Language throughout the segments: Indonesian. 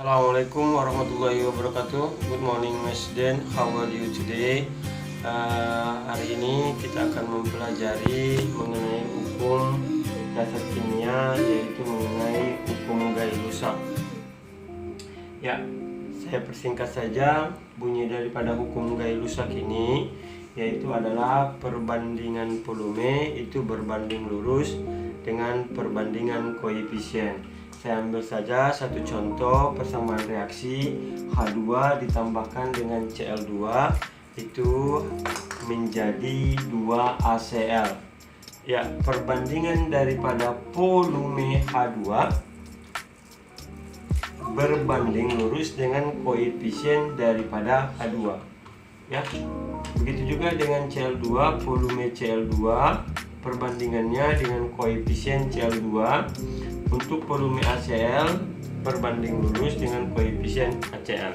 Assalamualaikum warahmatullahi wabarakatuh. Good morning Mas Den, how are you today? Hari ini kita akan mempelajari mengenai hukum dasar kimia, yaitu mengenai hukum Gay-Lussac. Ya, saya persingkat saja bunyi daripada hukum Gay-Lussac ini, yaitu adalah perbandingan volume itu berbanding lurus dengan perbandingan koefisien. Saya ambil saja satu contoh persamaan reaksi H2 ditambahkan dengan Cl2 itu menjadi 2ACl. Ya, perbandingan daripada volume H2 berbanding lurus dengan koefisien daripada H2. Ya. Begitu juga dengan Cl2, volume Cl2 perbandingannya dengan koefisien Cl2. Untuk volume ACl berbanding lurus dengan koefisien ACl.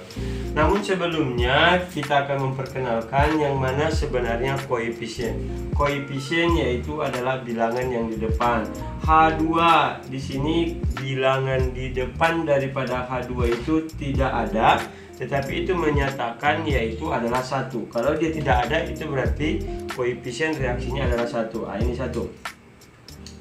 Namun sebelumnya kita akan memperkenalkan yang mana sebenarnya koefisien. Koefisien yaitu adalah bilangan yang di depan. H2 di sini bilangan di depan daripada H2 itu tidak ada, tetapi itu menyatakan yaitu adalah 1. Kalau dia tidak ada, itu berarti koefisien reaksinya adalah 1. Ini 1.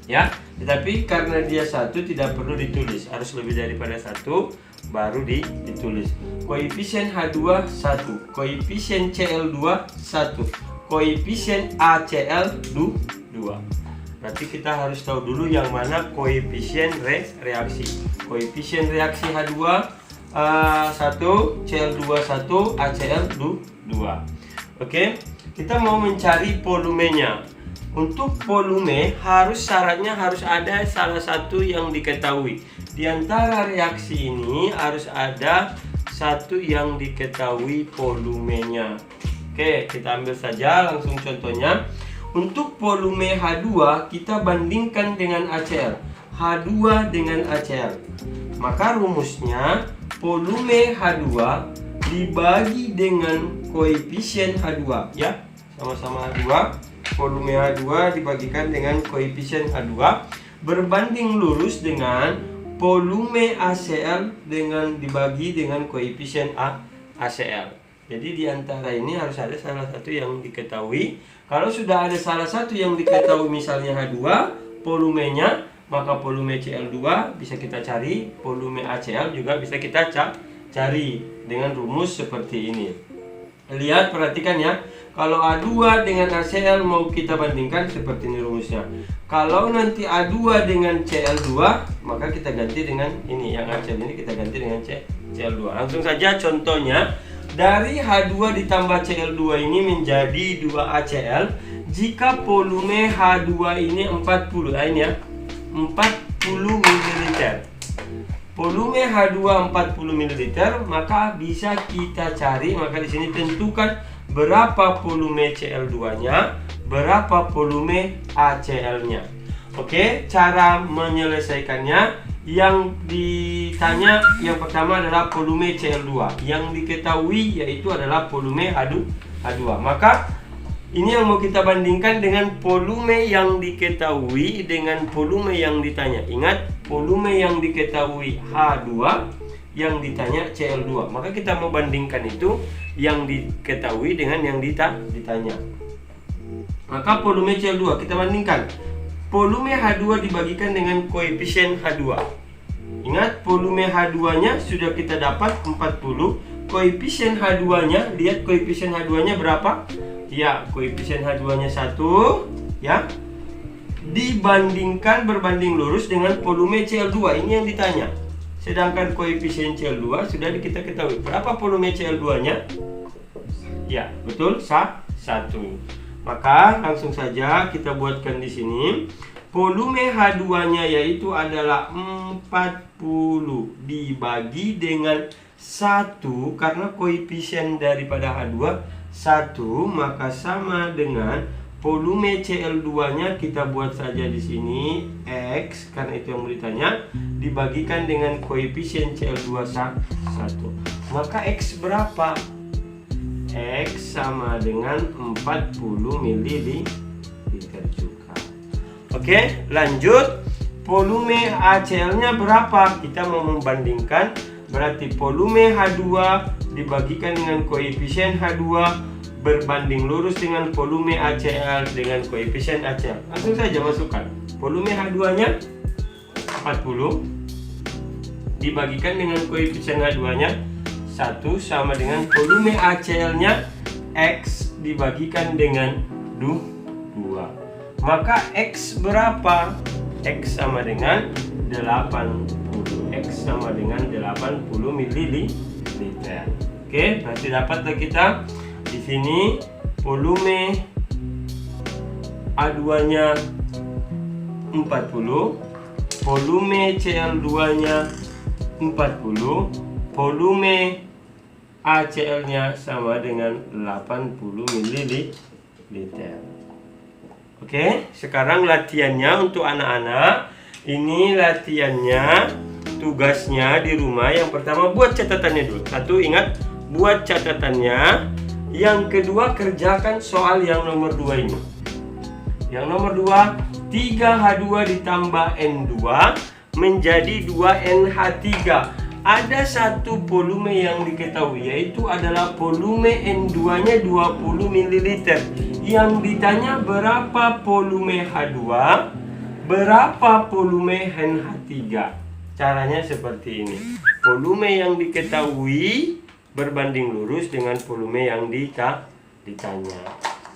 Ya, tetapi karena dia 1 tidak perlu ditulis, harus lebih daripada 1 baru ditulis. Koefisien H2 1, koefisien Cl2 1, koefisien ACl 2. Berarti kita harus tahu dulu yang mana koefisien reaksi. Koefisien reaksi H2 1, Cl2 1, ACl 2. Oke, kita mau mencari volumenya. Untuk volume syaratnya harus ada salah satu yang diketahui. Di antara reaksi ini harus ada satu yang diketahui volumenya. Oke, kita ambil saja langsung contohnya. Untuk volume H2 kita bandingkan dengan ACl. H2 dengan ACl. Maka rumusnya volume H2 dibagi dengan koefisien H2, ya. Sama-sama H2. Volume H2 dibagikan dengan koefisien H2 berbanding lurus dengan volume ACl dengan dibagi dengan koefisien ACl. Jadi di antara ini harus ada salah satu yang diketahui. Kalau sudah ada salah satu yang diketahui, misalnya H2 volumenya, maka volume Cl2 bisa kita cari, volume ACl juga bisa kita cari dengan rumus seperti ini. Lihat, perhatikan ya. Kalau A2 dengan ACl mau kita bandingkan seperti ini rumusnya. Kalau nanti A2 dengan Cl2, maka kita ganti dengan ini, yang ACl ini kita ganti dengan Cl2. Langsung saja contohnya. Dari H2 ditambah Cl2 ini menjadi 2ACl. Jika volume H2 ini 40, ini ya, 40 ml. Volume H2 40 ml, maka bisa kita cari, maka di sini tentukan berapa volume Cl2-nya, berapa volume ACl-nya. Oke, cara menyelesaikannya, yang ditanya yang pertama adalah volume Cl2. Yang diketahui yaitu adalah volume H2. Maka ini yang mau kita bandingkan dengan volume yang diketahui dengan volume yang ditanya. Ingat, volume yang diketahui H2, yang ditanya Cl2. Maka kita mau bandingkan itu yang diketahui dengan yang ditanya. Maka volume Cl2 kita bandingkan. Volume H2 dibagikan dengan koefisien H2. Ingat, volume H2-nya sudah kita dapat 40. Koefisien H2-nya, lihat koefisien H2-nya berapa? Ya, koefisien H2-nya 1, ya. Dibandingkan berbanding lurus dengan volume Cl2. Ini yang ditanya. Sedangkan koefisien Cl2 sudah kita ketahui. Berapa volume Cl2-nya? Ya, betul, 1. Maka langsung saja kita buatkan di sini. Volume H2-nya yaitu adalah 40 dibagi dengan 1, karena koefisien daripada H2 1, maka sama dengan volume Cl2-nya kita buat saja di sini X, karena itu yang mau ditanya, dibagikan dengan koefisien Cl2 1. Maka X berapa? X sama dengan 40 ml juga. Oke, lanjut. Volume ACl-nya berapa? Kita mau membandingkan berarti volume H2 dibagikan dengan koefisien H2 berbanding lurus dengan volume HCl dengan koefisien HCl. Langsung saja masukkan. Volume H2-nya 40 dibagikan dengan koefisien H2-nya 1 sama dengan volume HCl-nya X dibagikan dengan 2. Maka X berapa? X sama dengan 80. X sama dengan 80 ml. Oke, berarti dapatlah kita di sini volume A2-nya 40, volume Cl2-nya 40, volume HCl-nya sama dengan 80 ml. Oke, sekarang latihannya untuk anak-anak. Ini latihannya, tugasnya di rumah. Yang pertama buat catatannya dulu. Satu, ingat buat catatannya. Yang kedua, kerjakan soal yang nomor 2 ini. Yang nomor 2, 3H2 ditambah N2 menjadi 2NH3. Ada satu volume yang diketahui, yaitu adalah volume N2-nya 20 ml. Yang ditanya berapa volume H2, berapa volume NH3. Caranya seperti ini. Volume yang diketahui berbanding lurus dengan volume yang ditanya.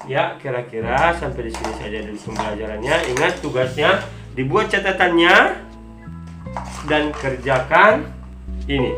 Ya, kira-kira sampai di sini saja dulu pembelajarannya. Ingat tugasnya, dibuat catatannya dan kerjakan ini.